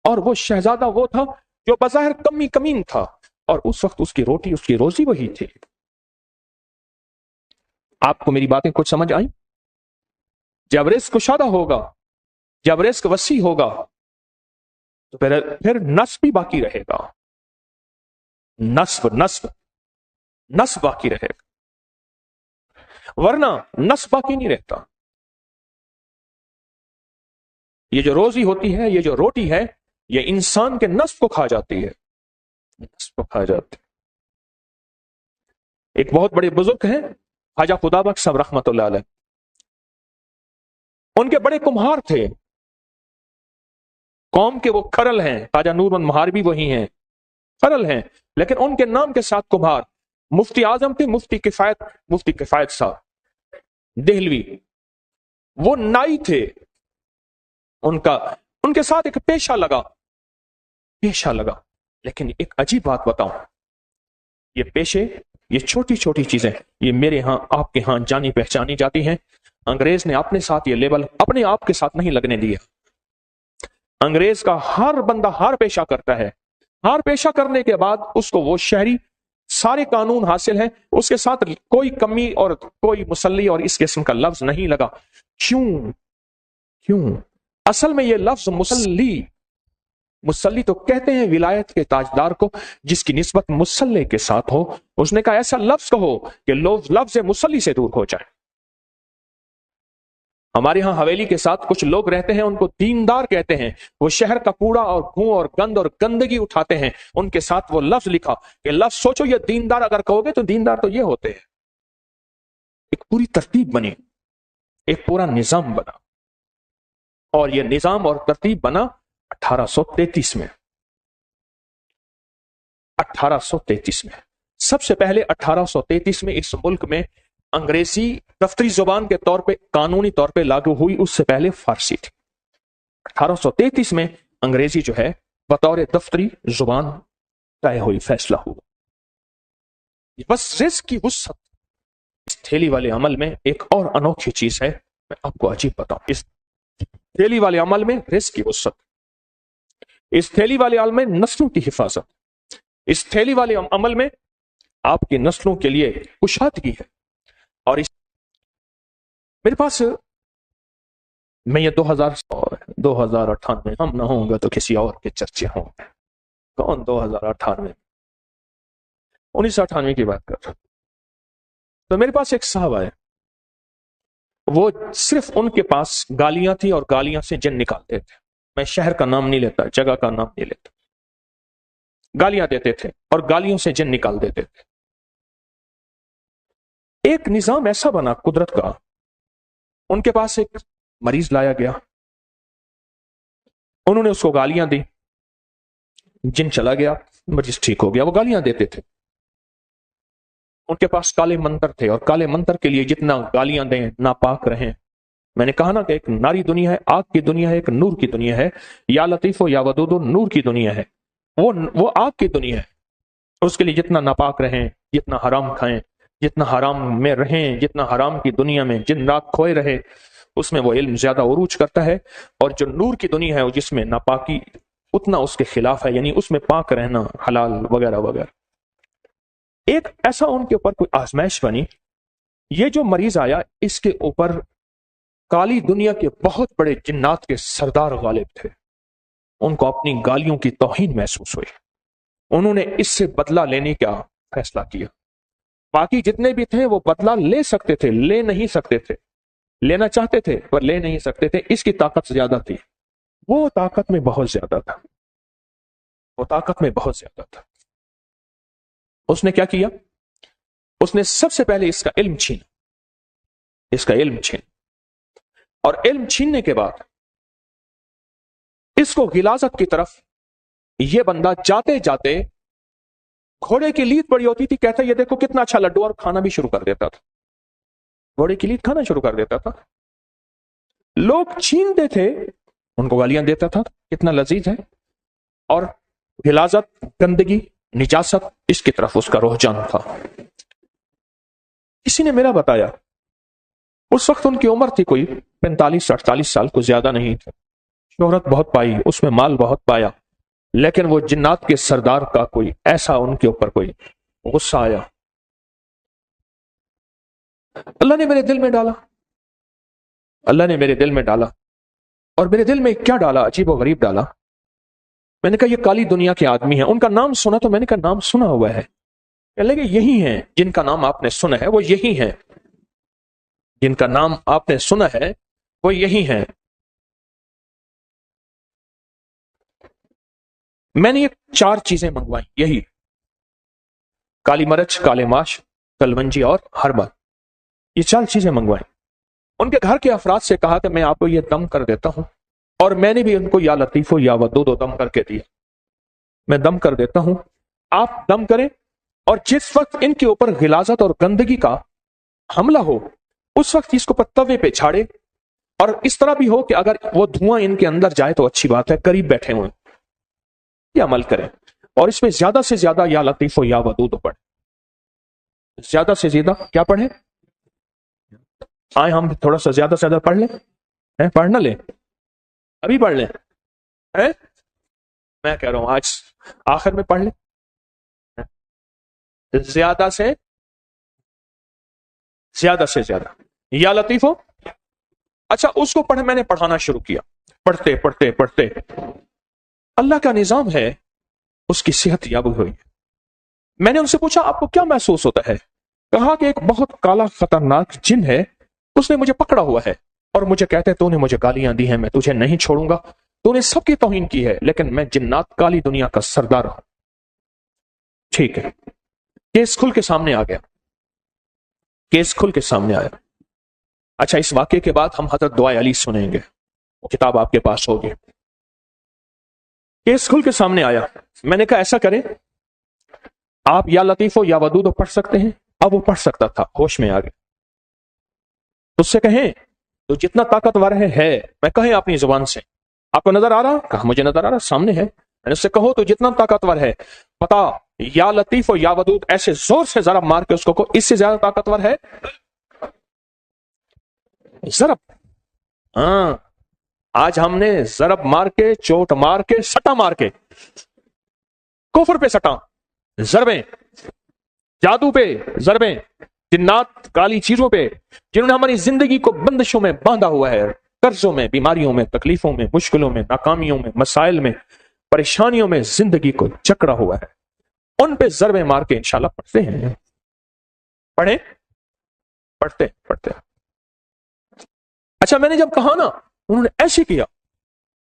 [SPEAKER 1] اور وہ شہزادہ وہ تھا جو بظاہر کمین تھا، اور اس وقت اس کی روٹی، اس کی روزی وہی تھی۔ آپ کو میری باتیں کچھ سمجھ آئیں؟ جب رزق کشادہ ہوگا، جب رزق وسیع ہوگا، تو پھر نسب بھی باقی رہے گا، نسب باقی رہے گا، ورنہ نسب باقی نہیں رہتا۔ یہ جو روزی ہوتی ہے، یہ جو روٹی ہے، یہ انسان کے نسب کو کھا جاتی ہے، نسب کو کھا جاتی ہے۔ ایک بہت بڑے بزرگ ہیں خواجہ خدا بخش صاحب رحمت اللہ علیہ، ان کے بڑے کمہار تھے، قوم کے وہ کھرل ہیں، خواجہ نور مند مہار بھی وہی ہیں، کھرل ہیں، لیکن ان کے نام کے ساتھ کمہار۔ مفتی اعظم تھے، مفتی کفایت صاحب دہلوی، وہ نائی تھے، ان کے ساتھ ایک پیشہ لگا، لیکن ایک عجیب بات بتاؤں، یہ پیشے، یہ چھوٹی چھوٹی چیزیں، یہ میرے ہاں آپ کے ہاں جانی پہچانی جاتی ہیں۔ انگریز نے اپنے ساتھ یہ لیبل اپنے آپ کے ساتھ نہیں لگنے دیا۔ انگریز کا ہر بندہ ہر پیشہ کرتا ہے، ہر پیشہ کرنے کے بعد اس کو وہ شہری سارے قانون حاصل ہیں، اس کے ساتھ کوئی کمی اور کوئی مسلی اور اس قسم کا لفظ نہیں لگا۔ کیوں؟ اصل میں یہ لفظ مسلی تو کہتے ہیں ولایت کے تاجدار کو جس کی نسبت مسلح کے ساتھ ہو۔ اس نے کہا ایسا لفظ کہو کہ لفظ مسلی سے دور ہو جائے۔ ہمارے ہاں حویلی کے ساتھ کچھ لوگ رہتے ہیں، ان کو دیندار کہتے ہیں، وہ شہر کا کوڑا اور گھوں اور گند اور گندگی اٹھاتے ہیں، ان کے ساتھ وہ لفظ لکھا کہ لفظ سوچو، یہ دیندار اگر کہو گے تو دیندار تو یہ ہوتے ہیں۔ ایک پوری ترتیب بنی، ایک پورا نظام بنا، اور یہ نظام اور ترتیب بنا 1833 میں۔ 1833 میں سب سے پہلے 1833 میں اس ملک میں انگریزی دفتری زبان کے طور پہ قانونی طور پہ لاگو ہوئی، اس سے پہلے فارسی تھی۔ 1833 میں انگریزی جو ہے بطور دفتری زبان طے ہوئی، فیصلہ ہوا۔ بس رزق کی وسعت، اس تھیلی والے عمل میں ایک اور انوکھی چیز ہے، میں آپ کو عجیب بتاؤں۔ اس تھیلی والے عمل میں رزق کی وسعت، اس تھیلی والے عمل میں نسلوں کی حفاظت، اس تھیلی والے عمل میں آپ کی نسلوں کے لیے کشادگی ہے۔ اور میرے پاس میں یہ 2098 ہم نہ ہوں گا تو کسی اور کے چرچے ہوں گے۔ کون 2098؟ 1998 کی بات کر رہا ہوں۔ تو میرے پاس ایک صاحب آئے، وہ صرف ان کے پاس گالیاں تھی اور گالیاں سے جن نکالتے تھے۔ میں شہر کا نام نہیں لیتا، جگہ کا نام نہیں لیتا، گالیاں دیتے تھے اور گالیوں سے جن نکال دیتے تھے۔ ایک نظام ایسا بنا قدرت کا، ان کے پاس ایک مریض لایا گیا، انہوں نے اس کو گالیاں دی، جن چلا گیا، مریض ٹھیک ہو گیا۔ وہ گالیاں دیتے تھے، ان کے پاس کالے منتر تھے، اور کالے منتر کے لیے جتنا گالیاں دیں ناپاک رہیں۔ میں نے کہا نا کہ ایک ناری دنیا ہے، آگ کی دنیا ہے، ایک نور کی دنیا ہے۔ یا لطیف و یا ودود نور کی دنیا ہے، وہ آگ کی دنیا ہے۔ اس کے لیے جتنا ناپاک رہیں، جتنا حرام کھائیں، جتنا حرام میں رہیں، جتنا حرام کی دنیا میں جن رات کھوئے رہے، اس میں وہ علم زیادہ عروج کرتا ہے۔ اور جو نور کی دنیا ہے، جس میں ناپاکی اتنا اس کے خلاف ہے، یعنی اس میں پاک رہنا، حلال وغیرہ وغیرہ۔ ایک ایسا ان کے اوپر کوئی آزمائش بنی، یہ جو مریض آیا اس کے اوپر کالی دنیا کے بہت بڑے جنات کے سردار غالب تھے۔ ان کو اپنی گالیوں کی توہین محسوس ہوئی، انہوں نے اس سے بدلہ لینے کا فیصلہ کیا۔ باقی جتنے بھی تھے وہ بدلہ لے سکتے تھے، لے نہیں سکتے تھے، لینا چاہتے تھے پر لے نہیں سکتے تھے، اس کی طاقت زیادہ تھی، وہ طاقت میں بہت زیادہ تھا، وہ طاقت میں بہت زیادہ تھا۔ اس نے کیا کیا؟ اس نے سب سے پہلے اس کا علم چھینا، اس کا علم چھینا، اور علم چھیننے کے بعد اس کو غلاظت کی طرف یہ بندہ جاتے جاتے، گھوڑے کی لیت بڑی ہوتی تھی، کہتا یہ دیکھو کتنا اچھا لڈو، اور کھانا بھی شروع کر دیتا تھا، گھوڑے کی لیت کھانا شروع کر دیتا تھا۔ لوگ چھینتے تھے، ان کو گالیاں دیتا تھا، کتنا لذیذ ہے، اور غلاظت، گندگی، نجاست، اس کی طرف اس کا رجحان تھا۔ کسی نے میرا بتایا، اس وقت ان کی عمر تھی کوئی 45-48 سال، کو زیادہ نہیں تھا، شہرت بہت پائی، اس میں مال بہت پایا، لیکن وہ جنات کے سردار کا کوئی ایسا ان کے اوپر کوئی غصہ آیا، اللہ نے میرے دل میں ڈالا، اللہ نے میرے دل میں ڈالا، اور میرے دل میں کیا ڈالا، عجیب و غریب ڈالا۔ میں نے کہا یہ کالی دنیا کے آدمی ہیں، ان کا نام سنا، تو میں نے کہا نام سنا ہوا ہے، کہ یہی ہیں جن کا نام آپ نے سنا ہے، وہ یہی ہیں جن کا نام آپ نے سنا ہے، وہ یہی ہیں۔ میں نے یہ 4 چیزیں منگوائی، یہی کالی مرچ، کالے ماش، کلونجی اور ہربل، یہ 4 چیزیں منگوائیں۔ ان کے گھر کے افراد سے کہا کہ میں آپ کو یہ دم کر دیتا ہوں، اور میں نے بھی ان کو یا لطیف و یا ودود دم کر کے دیا، میں دم کر دیتا ہوں، آپ دم کریں، اور جس وقت ان کے اوپر غلاظت اور گندگی کا حملہ ہو، اس وقت اس کو توے پہ چھاڑے، اور اس طرح بھی ہو کہ اگر وہ دھواں ان کے اندر جائے تو اچھی بات ہے، قریب بیٹھے ہوئے یہ عمل کریں، اور اس میں زیادہ سے زیادہ یا لطیف و یا ودود پڑھیں، زیادہ سے زیادہ کیا پڑھیں؟ آئے ہم تھوڑا سا زیادہ سے زیادہ پڑھ لیں، پڑھ نہ لیں، ابھی پڑھ لیں، میں کہہ رہا ہوں آج آخر میں پڑھ لیں، زیادہ سے زیادہ یا لطیف ہو۔ اچھا اس کو میں نے پڑھانا شروع کیا، پڑھتے پڑھتے پڑھتے اللہ کا نظام ہے، اس کی صحت یاب ہوئی۔ میں نے ان سے پوچھا آپ کو کیا محسوس ہوتا ہے؟ کہا کہ ایک بہت کالا خطرناک جن ہے، اس نے مجھے پکڑا ہوا ہے، اور مجھے کہتے ہیں تو نے مجھے گالیاں دی ہیں، میں تجھے نہیں چھوڑوں گا، تو نے سب کی توہین کی ہے، لیکن میں جنات کالی دنیا کا سردار ہوں۔ ٹھیک ہے، کیس کھل کے سامنے آ گیا، کیس کھل کے سامنے آیا۔ اچھا اس واقعے کے بعد ہم حضرت دعائے علی سنیں گے، وہ کتاب آپ کے پاس ہوگی۔ کیس کھل کے سامنے آیا، میں نے کہا ایسا کریں آپ یا لطیف و یا ودود پڑھ سکتے ہیں؟ اب وہ پڑھ سکتا تھا، ہوش میں آ گیا۔ اس سے کہیں تو جتنا طاقتور ہے، میں کہیں اپنی زبان سے، آپ کو نظر آ رہا؟ کہا مجھے نظر آ رہا، سامنے ہے۔ میں نے اس سے کہو تو جتنا طاقتور ہے، پتا یا لطیف و یا ودود ایسے زور سے ضرب مار کے اس کو اس سے زیادہ طاقتور ہے؟ ضرب، ہاں آج ہم نے ضرب مار کے، چوٹ مار کے، سٹا مار کے، کفر پہ سٹا ضربیں، جادو پہ ضربیں، جنات کالی چیزوں پہ جنہوں نے ہماری زندگی کو بندشوں میں باندھا ہوا ہے، قرضوں میں، بیماریوں میں، تکلیفوں میں، مشکلوں میں، ناکامیوں میں، مسائل میں، پریشانیوں میں زندگی کو جکڑا ہوا ہے، ان پہ ضربیں مار کے انشاءاللہ پڑھتے ہیں، پڑھیں، پڑھتے پڑھتے۔ اچھا میں نے جب کہا نا، انہوں نے ایسے کیا،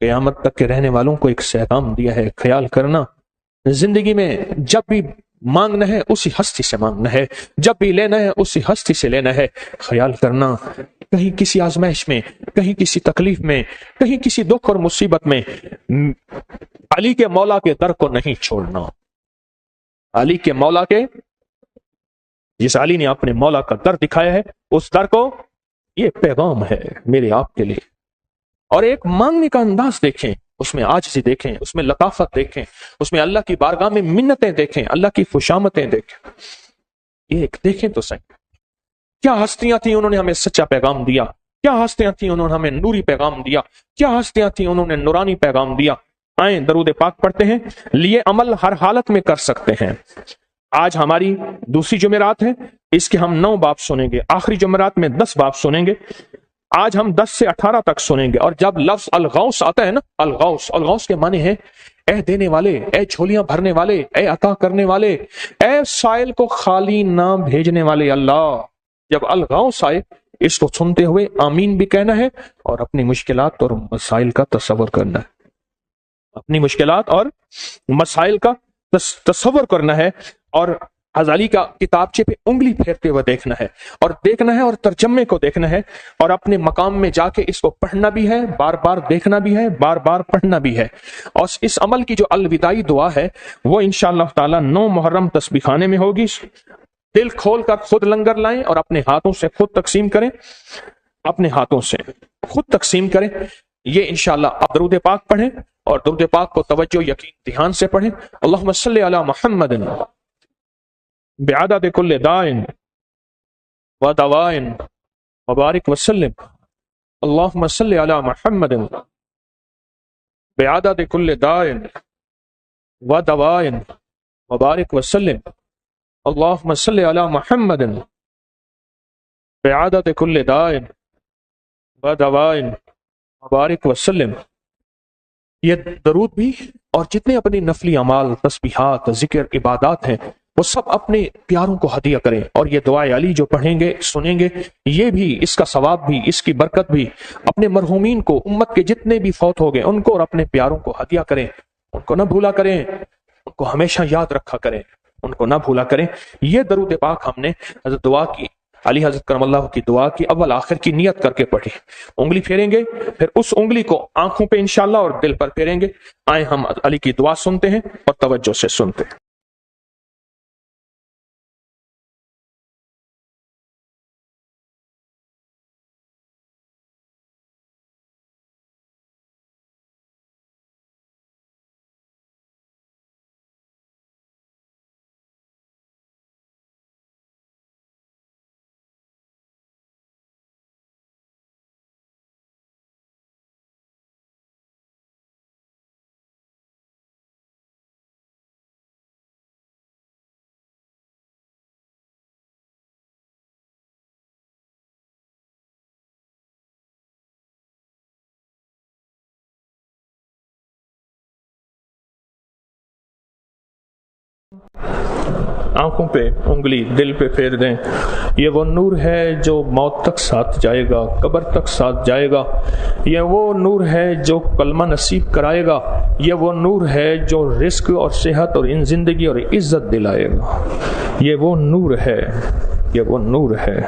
[SPEAKER 1] قیامت تک کے رہنے والوں کو ایک پیغام دیا ہے، خیال کرنا زندگی میں جب بھی مانگنا ہے اسی ہستی سے مانگنا ہے، جب بھی لینا ہے اسی ہستی سے لینا ہے۔ خیال کرنا کہیں کسی آزمائش میں، کہیں کسی تکلیف میں، کہیں کسی دکھ اور مصیبت میں علی کے مولا کے در کو نہیں چھوڑنا۔ علی کے مولا کے، جس علی نے اپنے مولا کا در دکھایا ہے، اس در کو یہ پیغام ہے میرے آپ کے لیے۔ اور ایک مانگنے کا انداز دیکھیں، اس میں عاجزی دیکھیں، اس میں لطافت دیکھیں، اس میں اللہ کی بارگاہ میں منتیں دیکھیں، اللہ کی خوشامتیں دیکھیں۔ یہ ایک دیکھیں تو صحیح، کیا ہستیاں تھیں انہوں نے ہمیں سچا پیغام دیا، کیا ہستیاں تھیں انہوں نے ہمیں نوری پیغام دیا، کیا ہستیاں تھیں انہوں نے نورانی پیغام دیا۔ آئیں درود پاک پڑھتے ہیں، لیے عمل ہر حالت میں کر سکتے ہیں۔ آج ہماری دوسری جمعرات ہے، اس کے ہم 9 باب سنیں گے، آخری جمعرات میں 10 باب سنیں گے۔ آج ہم 10 سے 18 تک سنیں گے۔ اور جب لفظ الغوث آتا ہے نا، الغوث کے معنی ہے اے دینے والے، اے جھولیاں بھرنے والے، اے عطا کرنے والے، اے سائل کو خالی نہ بھیجنے والے اللہ۔ جب الغوث آئے، اس کو سنتے ہوئے آمین بھی کہنا ہے اور اپنی مشکلات اور مسائل کا تصور کرنا ہے، اپنی مشکلات اور مسائل کا تصور کرنا ہے، اور غزالی کا کتابچے پہ انگلی پھیرتے ہوئے دیکھنا ہے، اور ترجمے کو دیکھنا ہے، اور اپنے مقام میں جا کے اس کو پڑھنا بھی ہے، بار بار دیکھنا بھی ہے، بار بار پڑھنا بھی ہے۔ اور اس عمل کی جو الوداعی دعا ہے وہ انشاءاللہ تعالی 9 محرم تسبیح خانے میں ہوگی۔ دل کھول کر خود لنگر لائیں اور اپنے ہاتھوں سے خود تقسیم کریں، اپنے ہاتھوں سے خود تقسیم کریں۔ یہ انشاءاللہ آپ درود پاک پڑھیں، اور درود پاک کو توجہ، یقین، دھیان سے پڑھیں۔ اللہم صلی علی محمد بعدد کل داء و دواء وبارک وسلم۔ اللہم صلی علی محمد بعدد کل داء و دواء وبارک وسلم۔ اللہم صلی علی محمد بعدد کل داء و دواء وبارک وسلم۔ یہ درود بھی اور جتنے اپنی نفلی اعمال، تسبیحات، ذکر، عبادات ہیں، وہ سب اپنے پیاروں کو ہدیہ کریں۔ اور یہ دعائے علی جو پڑھیں گے، سنیں گے، یہ بھی، اس کا ثواب بھی، اس کی برکت بھی اپنے مرحومین کو، امت کے جتنے بھی فوت ہو گئے ان کو اور اپنے پیاروں کو ہدیہ کریں۔ ان کو نہ بھولا کریں، ان کو ہمیشہ یاد رکھا کریں، ان کو نہ بھولا کریں۔ یہ درود پاک ہم نے حضرت دعا کی، علی حضرت کرم اللہ کی دعا کی اول آخر کی نیت کر کے پڑھی۔ انگلی پھیریں گے، پھر اس انگلی کو آنکھوں پہ انشاءاللہ اور دل پر پھیریں گے۔ آئیں ہم علی کی دعا سنتے ہیں اور توجہ سے سنتے ہیں۔ آنکھوں پہ انگلی، دل پہ پھیر دیں۔ یہ وہ نور ہے جو موت تک ساتھ جائے گا، قبر تک ساتھ جائے گا۔ یہ وہ نور ہے جو کلمہ نصیب کرائے گا۔ یہ وہ نور ہے جو رزق اور صحت اور ان زندگی اور عزت دلائے گا۔ یہ وہ نور ہے، یہ وہ نور ہے۔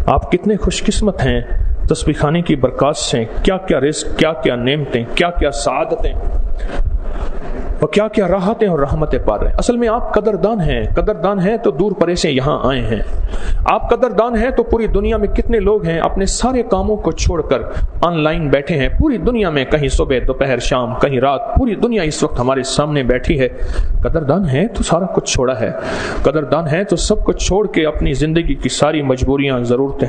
[SPEAKER 1] آپ کتنے خوش قسمت ہیں تسبیح خانے کی برکات سے۔ کیا کیا رزق، کیا کیا نعمتیں، کیا کیا سعادتیں اور کیا کیا راحتیں اور رحمتیں پا رہے ہیں۔ اصل میں آپ قدردان ہیں، قدردان ہیں تو دور پرے سے یہاں آئے ہیں۔ آپ قدردان ہیں تو پوری دنیا میں کتنے لوگ ہیں اپنے سارے کاموں کو چھوڑ کر آن لائن بیٹھے ہیں، پوری دنیا میں، کہیں صبح، دوپہر، شام، کہیں رات، پوری دنیا اس وقت ہمارے سامنے بیٹھی ہے۔ قدردان ہیں تو سارا کچھ چھوڑا ہے، قدردان ہیں تو سب کچھ چھوڑ کے اپنی زندگی کی ساری مجبوریاں، ضرورتیں،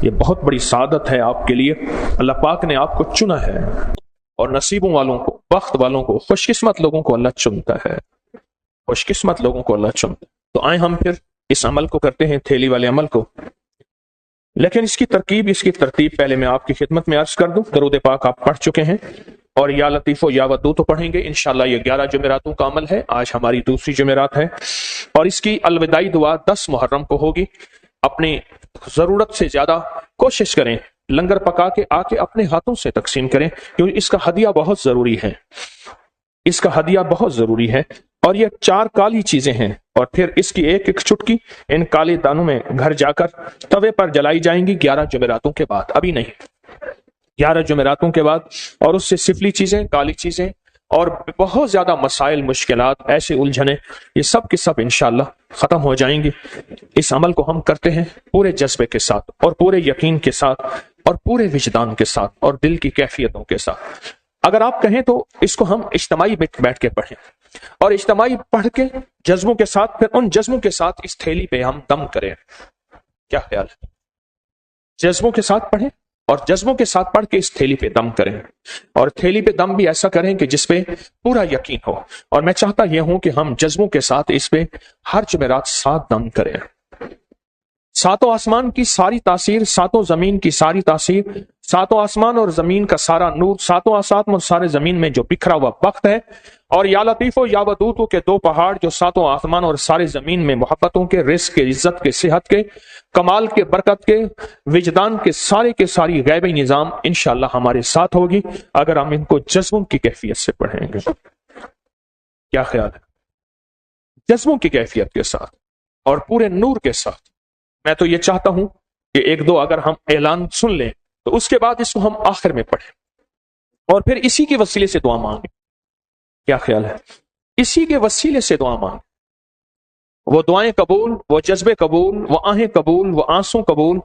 [SPEAKER 1] یہ بہت بڑی سعادت ہے آپ کے لیے۔ اللہ پاک نے آپ کو چنا ہے، اور نصیبوں والوں کو، وقت والوں کو، خوش قسمت لوگوں کو اللہ چنتا ہے، خوش قسمت لوگوں کو اللہ چنتا ہے۔ تو آئیں ہم پھر اس عمل کو کرتے ہیں، تھیلی والے عمل کو۔ لیکن اس کی ترتیب پہلے میں آپ کی خدمت میں عرض کر دوں۔ درود پاک آپ پڑھ چکے ہیں، اور یا لطیف و یا ودود تو پڑھیں گے انشاءاللہ۔ یہ 11 جمعراتوں کا عمل ہے، آج ہماری دوسری جمعرات ہے، اور اس کی الوداعی دعا 10 محرم کو ہوگی۔ اپنی ضرورت سے زیادہ کوشش کریں لنگر پکا کے آ کے اپنے ہاتھوں سے تقسیم کریں، کیونکہ اس کا ہدیہ بہت ضروری ہے، اس کا ہدیہ بہت ضروری ہے۔ اور یہ 4 کالی چیزیں ہیں، اور پھر اس کی ایک ایک چٹکی ان کالے دانوں میں گھر جا کر توے پر جلائی جائیں گی 11 جمعراتوں کے بعد، ابھی نہیں، 11 جمعراتوں کے بعد۔ اور اس سے سفلی چیزیں، کالی چیزیں اور بہت زیادہ مسائل، مشکلات، ایسے الجھنیں، یہ سب کے سب انشاءاللہ ختم ہو جائیں گی۔ اس عمل کو ہم کرتے ہیں پورے جذبے کے ساتھ اور پورے یقین کے ساتھ اور پورے وجدان کے ساتھ اور دل کی کیفیتوں کے ساتھ۔ اگر آپ کہیں تو اس کو ہم اجتماعی بیٹھ کے پڑھیں، اور اجتماعی پڑھ کے جذبوں کے ساتھ، پھر ان جذبوں کے ساتھ اس تھیلی پہ ہم دم کریں۔ کیا خیال ہے؟ جذبوں کے ساتھ پڑھیں اور جذبوں کے ساتھ پڑھ کے اس تھیلی پہ دم کریں، اور تھیلی پہ دم بھی ایسا کریں کہ جس پہ پورا یقین ہو۔ اور میں چاہتا یہ ہوں کہ ہم جذبوں کے ساتھ اس پہ ہر جمعرات 7 دم کریں۔ 7 آسمان کی ساری تاثیر، 7 زمین کی ساری تاثیر، 7 آسمان اور زمین کا سارا نور، 7 آسمان اور سارے زمین میں جو بکھرا ہوا وقت ہے، اور یا لطیف و یا ودود کے 2 پہاڑ جو 7 آسمان اور سارے زمین میں محبتوں کے، رزق کے، عزت کے، صحت کے، کمال کے، برکت کے، وجدان کے ساری غیبی نظام انشاءاللہ ہمارے ساتھ ہوگی اگر ہم ان کو جذبوں کی کیفیت سے پڑھیں گے۔ کیا خیال ہے؟ جذبوں کی کیفیت کے ساتھ اور پورے نور کے ساتھ۔ میں تو یہ چاہتا ہوں کہ 1-2 اگر ہم اعلان سن لیں تو اس کے بعد اس کو ہم آخر میں پڑھیں، اور پھر اسی کے وسیلے سے دعا مانگیں۔ کیا خیال ہے؟ اسی کے وسیلے سے دعا مانگیں، وہ دعائیں قبول، وہ جذبے قبول، وہ آہیں قبول، وہ آنسوں قبول،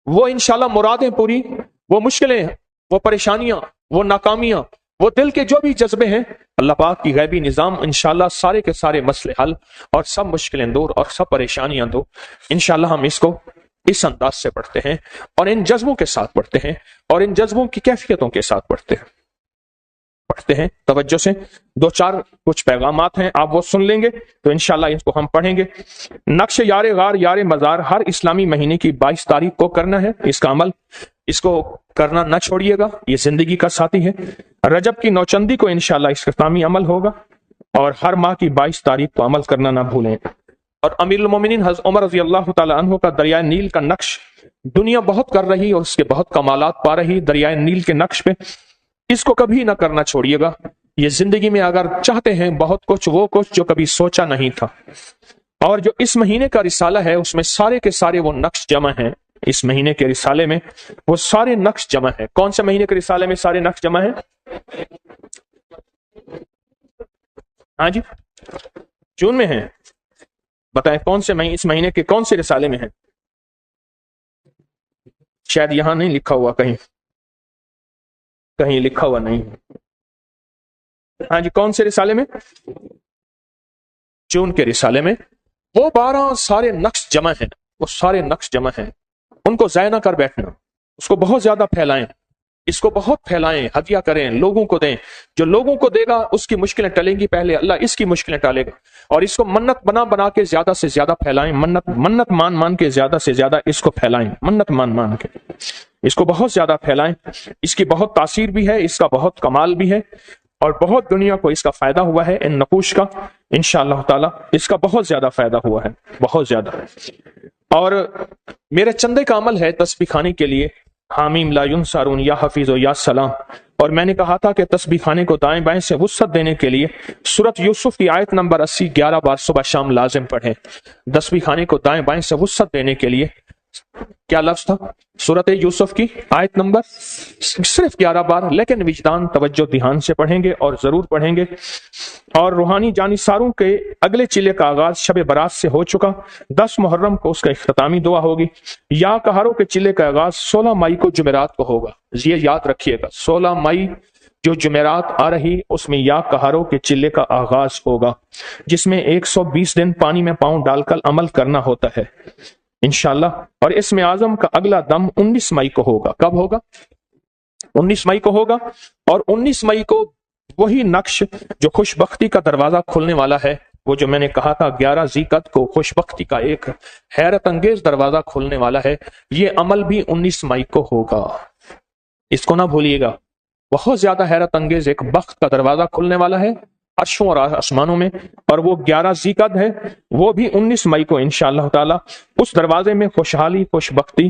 [SPEAKER 1] وہ انشاءاللہ مرادیں پوری، وہ مشکلیں، وہ پریشانیاں، وہ ناکامیاں، وہ دل کے جو بھی جذبے ہیں، اللہ پاک کی غیبی نظام انشاءاللہ سارے کے سارے مسئلے حل اور سب مشکلیں دور اور سب پریشانیاں دور۔ انشاءاللہ ہم اس کو اس انداز سے پڑھتے ہیں اور ان جذبوں کے ساتھ پڑھتے ہیں اور ان جذبوں کی کیفیتوں کے ساتھ پڑھتے ہیں۔ توجہ سے 2-4 کچھ پیغامات ہیں، آپ وہ سن لیں گے تو انشاءاللہ اس کو ہم پڑھیں گے۔ نقش یار غار یار مزار ہر اسلامی مہینے کی 22 تاریخ کو کرنا ہے، اس کا عمل، اس کو کرنا نہ چھوڑیے گا، یہ زندگی کا ساتھی ہے۔ رجب کی نوچندی کو انشاءاللہ اختتامی عمل ہوگا، اور ہر ماہ کی 22 تاریخ کو عمل کرنا نہ بھولیں۔ اور امیر المومنین حضرت عمر رضی اللہ تعالی عنہ کا دریائے نیل کا نقش دنیا بہت کر رہی اور اس کے بہت کمالات پا رہی، دریائے نیل کے نقش پہ اس کو کبھی نہ کرنا چھوڑیے گا۔ یہ زندگی میں اگر چاہتے ہیں بہت کچھ، وہ کچھ جو کبھی سوچا نہیں تھا، اور جو اس مہینے کا رسالہ ہے اس میں سارے کے سارے وہ نقش جمع ہیں، اس مہینے کے رسالے میں وہ سارے نقش جمع ہیں۔ کون سے مہینے کے رسالے میں سارے نقش جمع ہیں؟ ہاں جی، جون میں ہیں، بتائیں کون سے مہینے، اس مہینے کے کون سے رسالے میں ہیں؟ شاید یہاں نہیں لکھا ہوا، کہیں لکھا ہوا نہیں۔ ہاں جی، کون سے رسالے میں؟ جون کے رسالے میں وہ 12 سارے نقش جمع ہیں، وہ سارے نقش جمع ہیں۔ ان کو ضائع نہ کر بیٹھنا، اس کو بہت زیادہ پھیلائیں، اس کو بہت پھیلائیں، ہدیہ کریں، لوگوں کو دیں۔ جو لوگوں کو دے گا اس کی مشکلیں ٹلیں گی، پہلے اللہ اس کی مشکلیں ٹالے گا۔ اور اس کو منت بنا کے زیادہ سے زیادہ پھیلائیں، منت مان کے زیادہ سے زیادہ اس کو پھیلائیں، منت مان کے اس کو بہت زیادہ پھیلائیں۔ اس کی بہت تاثیر بھی ہے، اس کا بہت کمال بھی ہے، اور بہت دنیا کو اس کا فائدہ ہوا ہے، ان نقوش کا انشاءاللہ تعالی اس کا بہت زیادہ فائدہ ہوا ہے، بہت زیادہ۔ اور میرے چندے کا عمل ہے تسبیح خانے کے لیے، حامیم لا ینصرون یا حفیظ و یا سلام۔ اور میں نے کہا تھا کہ تسبیح خانے کو دائیں بائیں سے وسعت دینے کے لیے سورۃ یوسف کی آیت نمبر 80 11 بار صبح شام لازم پڑھیں۔ تسبیح خانے کو دائیں بائیں سے وسعت دینے کے لیے کیا لفظ تھا؟ سورۃ یوسف کی آیت نمبر صرف 11 بار، لیکن وجدان، توجہ، دھیان سے پڑھیں گے اور ضرور پڑھیں گے۔ اور روحانی جانثاروں کے اگلے چلے کا آغاز شب برات سے ہو چکا، 10 محرم کو اس کا اختتامی دعا ہوگی۔ یا کہاروں کے چلے کا آغاز 16 مئی کو جمعرات کو ہوگا، یہ یاد رکھیے گا، 16 مئی جو جمعرات آ رہی اس میں یا کہاروں کے چلے کا آغاز ہوگا، جس میں 120 دن پانی میں پاؤں ڈال کر عمل کرنا ہوتا ہے انشاءاللہ۔ اور اسم اعظم کا اگلا دم 19 مئی کو ہوگا۔ کب ہوگا؟ 19 مئی کو ہوگا۔ اور 19 مئی کو وہی نقش جو خوش بختی کا دروازہ کھولنے والا ہے، وہ جو میں نے کہا تھا 11 ذیقعت کو خوش بختی کا ایک حیرت انگیز دروازہ کھولنے والا ہے، یہ عمل بھی 19 مئی کو ہوگا، اس کو نہ بھولیے گا۔ بہت زیادہ حیرت انگیز ایک بخت کا دروازہ کھلنے والا ہے عرشوں اور آسمانوں میں، اور وہ 11 ذیقعت ہے، وہ بھی 19 مئی کو انشاءاللہ تعالی اس دروازے میں خوشحالی، خوش بختی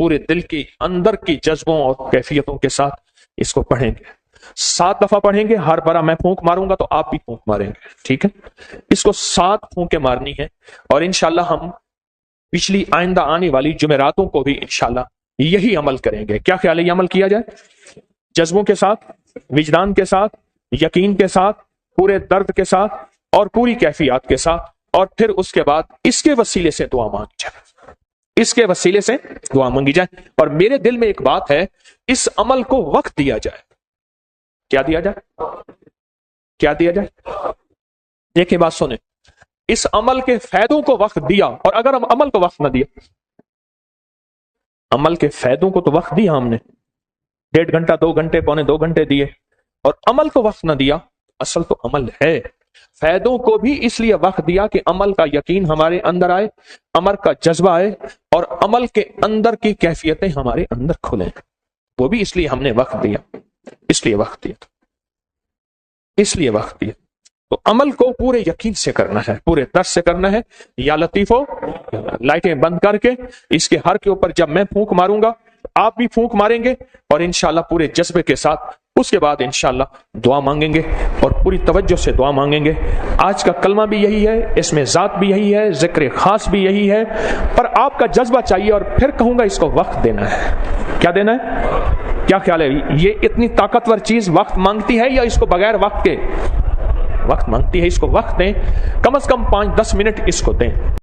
[SPEAKER 1] پورے دل کی اندر کی جذبوں اور کیفیتوں کے ساتھ اس کو پڑھیں گے. 7 دفعہ پڑھیں گے. ہر بار میں پھونک ماروں گا تو آپ بھی پھونک ماریں گے. ٹھیک ہے؟ اس کو 7 پھونکیں مارنی ہے. اور انشاءاللہ ہم پچھلی آئندہ آنے والی جمعراتوں کو بھی انشاءاللہ یہی عمل کریں گے. کیا خیال ہے یہ عمل کیا جائے؟ جذبوں کے ساتھ، وجدان کے ساتھ، یقین کے ساتھ، پورے درد کے ساتھ اور پوری کیفیات کے ساتھ. اور پھر اس کے بعد اس کے وسیلے سے دعا مانگی جائے. اس کے وسیلے سے دعا مانگی جائے. اور میرے دل میں ایک بات ہے، اس عمل کو وقت دیا جائے. کیا دیا جائے؟ کیا دیا جائے؟ دیکھیں بات سنیں. اس عمل کے فائدوں کو وقت دیا. اور اگر ہم عمل کو وقت نہ دیا، عمل کے فائدوں کو تو وقت دیا ہم نے، 1.5 گھنٹہ 2 گھنٹے 1.25 گھنٹے دیے، اور عمل کو وقت نہ دیا. اصل تو عمل ہے. فائدوں کو بھی اس لیے وقت دیا کہ عمل کا یقین ہمارے اندر آئے، عمل کا جذبہ آئے، اور عمل کے اندر کی کیفیتیں ہمارے اندر کھلیں. وہ بھی اس لیے ہم نے وقت دیا. اس لیے وقت دیا. اس لیے وقت دیا. تو عمل کو پورے یقین سے کرنا ہے، پورے درد سے کرنا ہے. یا لطیفو، لائٹیں بند کر کے اس کے ہر کے اوپر جب میں پھونک ماروں گا آپ بھی پھونک ماریں گے، اور انشاءاللہ پورے جذبے کے ساتھ اس کے بعد انشاءاللہ دعا مانگیں گے اور پوری توجہ سے دعا مانگیں گے. آج کا کلمہ بھی یہی ہے، اس میں ذات بھی یہی ہے، ذکر خاص بھی یہی ہے، پر آپ کا جذبہ چاہیے. اور پھر کہوں گا اس کو وقت دینا ہے. کیا دینا ہے؟ کیا خیال ہے یہ اتنی طاقتور چیز وقت مانگتی ہے یا اس کو بغیر وقت کے؟ وقت مانگتی ہے. اس کو وقت دیں، کم از کم 5-10 منٹ اس کو دیں.